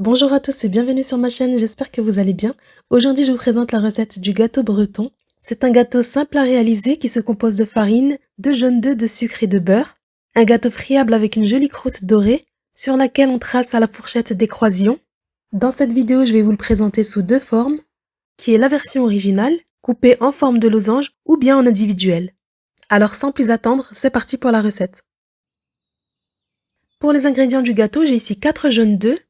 Bonjour à tous et bienvenue sur ma chaîne, j'espère que vous allez bien. Aujourd'hui, je vous présente la recette du gâteau breton. C'est un gâteau simple à réaliser qui se compose de farine, de jaune d'œuf, de sucre et de beurre. Un gâteau friable avec une jolie croûte dorée sur laquelle on trace à la fourchette des croisillons. Dans cette vidéo, je vais vous le présenter sous deux formes, qui est la version originale, coupée en forme de losange ou bien en individuel. Alors sans plus attendre, c'est parti pour la recette. Pour les ingrédients du gâteau, j'ai ici 4 jaunes d'œufs,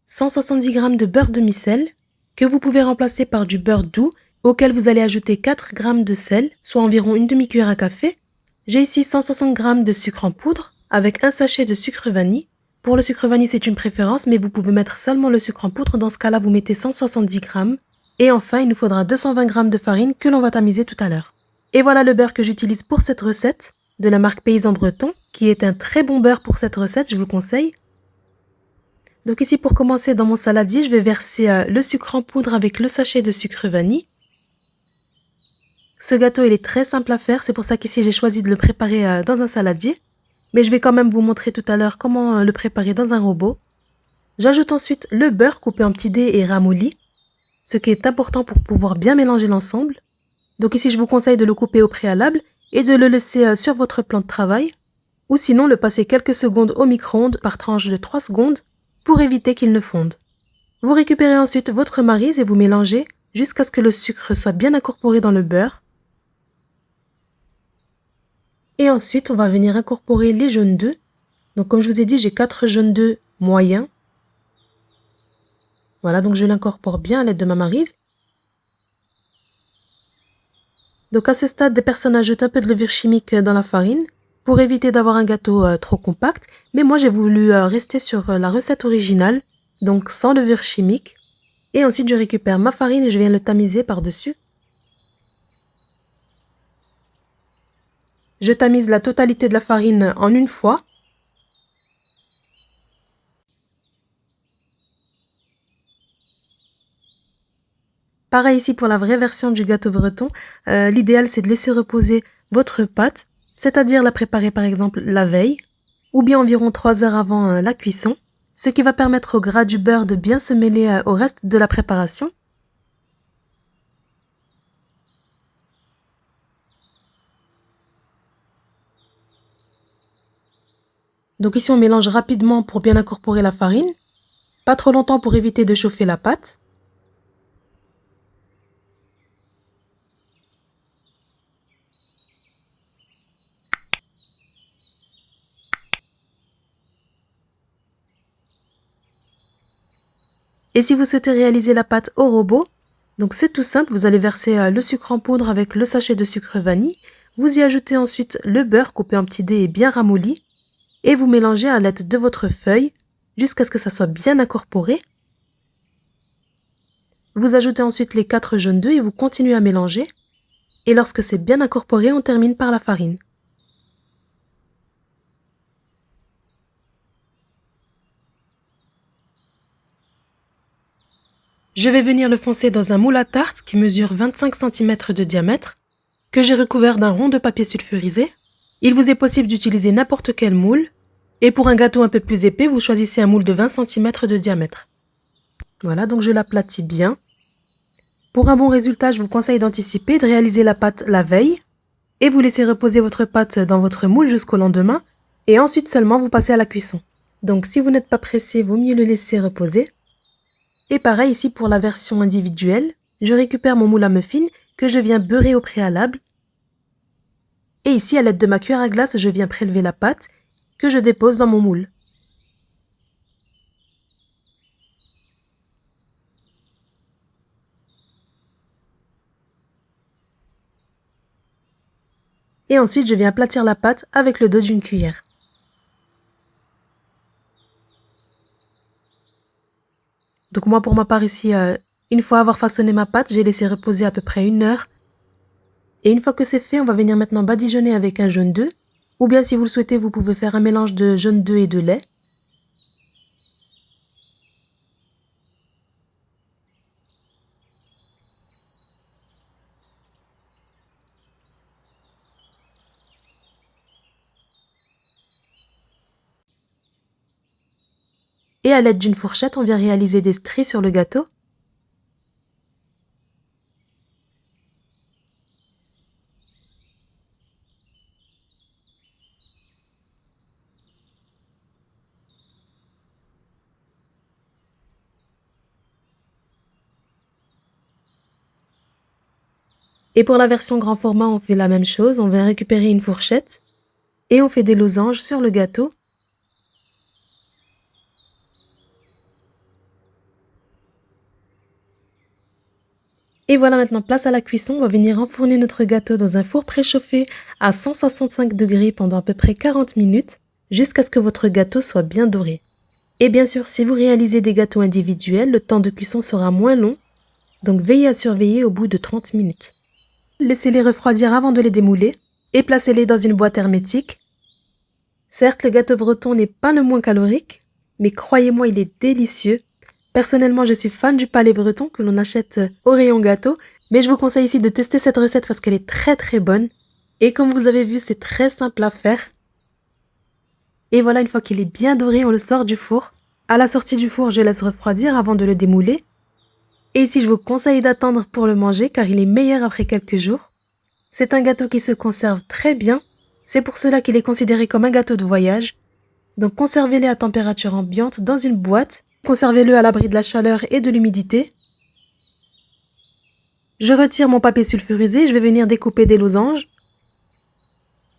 170 g de beurre demi-sel, que vous pouvez remplacer par du beurre doux, auquel vous allez ajouter 4 g de sel, soit environ une demi-cuillère à café. J'ai ici 160 g de sucre en poudre, avec un sachet de sucre vanille. Pour le sucre vanille, c'est une préférence, mais vous pouvez mettre seulement le sucre en poudre, dans ce cas-là, vous mettez 170 g. Et enfin, il nous faudra 220 g de farine que l'on va tamiser tout à l'heure. Et voilà le beurre que j'utilise pour cette recette, de la marque Paysan Breton, qui est un très bon beurre pour cette recette, je vous le conseille. Donc ici, pour commencer, dans mon saladier, je vais verser le sucre en poudre avec le sachet de sucre vanille. Ce gâteau, il est très simple à faire, c'est pour ça qu'ici j'ai choisi de le préparer dans un saladier. Mais je vais quand même vous montrer tout à l'heure comment le préparer dans un robot. J'ajoute ensuite le beurre coupé en petits dés et ramolli, ce qui est important pour pouvoir bien mélanger l'ensemble. Donc ici, je vous conseille de le couper au préalable et de le laisser sur votre plan de travail. Ou sinon, le passer quelques secondes au micro-ondes par tranche de 3 secondes pour éviter qu'il ne fonde. Vous récupérez ensuite votre maryse et vous mélangez jusqu'à ce que le sucre soit bien incorporé dans le beurre. Et ensuite, on va venir incorporer les jaunes d'œufs. Donc comme je vous ai dit, j'ai 4 jaunes d'œufs moyens. Voilà, donc je l'incorpore bien à l'aide de ma maryse. Donc à ce stade, des personnes ajoutent un peu de levure chimique dans la farine pour éviter d'avoir un gâteau trop compact. Mais moi, j'ai voulu rester sur la recette originale, donc sans levure chimique. Et ensuite, je récupère ma farine et je viens le tamiser par-dessus. Je tamise la totalité de la farine en une fois. Pareil ici pour la vraie version du gâteau breton, l'idéal c'est de laisser reposer votre pâte, c'est-à-dire la préparer par exemple la veille, ou bien environ 3 heures avant la cuisson, ce qui va permettre au gras du beurre de bien se mêler au reste de la préparation. Donc ici on mélange rapidement pour bien incorporer la farine, pas trop longtemps pour éviter de chauffer la pâte. Et si vous souhaitez réaliser la pâte au robot, donc c'est tout simple, vous allez verser le sucre en poudre avec le sachet de sucre vanille, vous y ajoutez ensuite le beurre coupé en petits dés et bien ramolli, et vous mélangez à l'aide de votre feuille jusqu'à ce que ça soit bien incorporé. Vous ajoutez ensuite les 4 jaunes d'œufs et vous continuez à mélanger. Et lorsque c'est bien incorporé, on termine par la farine. Je vais venir le foncer dans un moule à tarte qui mesure 25 cm de diamètre, que j'ai recouvert d'un rond de papier sulfurisé. Il vous est possible d'utiliser n'importe quel moule, et pour un gâteau un peu plus épais, vous choisissez un moule de 20 cm de diamètre. Voilà, donc je l'aplatis bien. Pour un bon résultat, je vous conseille d'anticiper, de réaliser la pâte la veille, et vous laissez reposer votre pâte dans votre moule jusqu'au lendemain, et ensuite seulement vous passez à la cuisson. Donc si vous n'êtes pas pressé, vaut mieux le laisser reposer. Et pareil ici pour la version individuelle, je récupère mon moule à muffins que je viens beurrer au préalable. Et ici, à l'aide de ma cuillère à glace, je viens prélever la pâte que je dépose dans mon moule. Et ensuite, je viens aplatir la pâte avec le dos d'une cuillère. Donc moi, pour ma part ici, une fois avoir façonné ma pâte, j'ai laissé reposer à peu près 1 heure. Et une fois que c'est fait, on va venir maintenant badigeonner avec un jaune d'œuf. Ou bien si vous le souhaitez, vous pouvez faire un mélange de jaune d'œuf et de lait. Et à l'aide d'une fourchette, on vient réaliser des stries sur le gâteau. Et pour la version grand format, on fait la même chose, on vient récupérer une fourchette et on fait des losanges sur le gâteau. Et voilà, maintenant place à la cuisson, on va venir enfourner notre gâteau dans un four préchauffé à 165 degrés pendant à peu près 40 minutes, jusqu'à ce que votre gâteau soit bien doré. Et bien sûr, si vous réalisez des gâteaux individuels, le temps de cuisson sera moins long, donc veillez à surveiller au bout de 30 minutes. Laissez-les refroidir avant de les démouler et placez-les dans une boîte hermétique. Certes, le gâteau breton n'est pas le moins calorique, mais croyez-moi, il est délicieux. Personnellement, je suis fan du palais breton que l'on achète au rayon gâteau, mais je vous conseille ici de tester cette recette parce qu'elle est très bonne. Et comme vous avez vu, c'est très simple à faire. Et voilà, une fois qu'il est bien doré, on le sort du four. À la sortie du four, je laisse refroidir avant de le démouler. Et ici, je vous conseille d'attendre pour le manger car il est meilleur après quelques jours. C'est un gâteau qui se conserve très bien. C'est pour cela qu'il est considéré comme un gâteau de voyage. Donc conservez-le à température ambiante dans une boîte. Conservez-le à l'abri de la chaleur et de l'humidité. Je retire mon papier sulfurisé, je vais venir découper des losanges.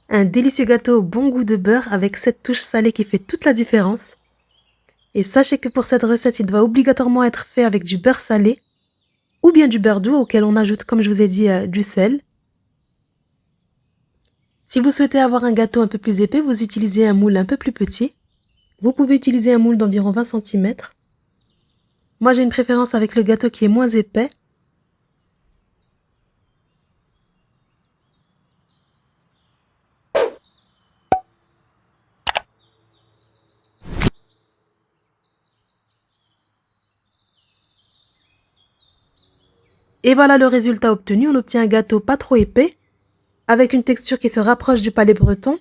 Un délicieux gâteau au bon goût de beurre avec cette touche salée qui fait toute la différence. Et sachez que pour cette recette, il doit obligatoirement être fait avec du beurre salé ou bien du beurre doux auquel on ajoute, comme je vous ai dit, du sel. Si vous souhaitez avoir un gâteau un peu plus épais, vous utilisez un moule un peu plus petit. Vous pouvez utiliser un moule d'environ 20 cm. Moi, j'ai une préférence avec le gâteau qui est moins épais. Et voilà le résultat obtenu, on obtient un gâteau pas trop épais, avec une texture qui se rapproche du palais breton.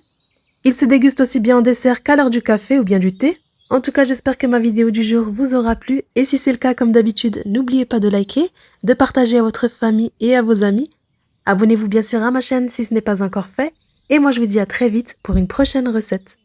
Il se déguste aussi bien en dessert qu'à l'heure du café ou bien du thé. En tout cas, j'espère que ma vidéo du jour vous aura plu, et si c'est le cas, comme d'habitude, n'oubliez pas de liker, de partager à votre famille et à vos amis. Abonnez-vous bien sûr à ma chaîne si ce n'est pas encore fait, et moi je vous dis à très vite pour une prochaine recette.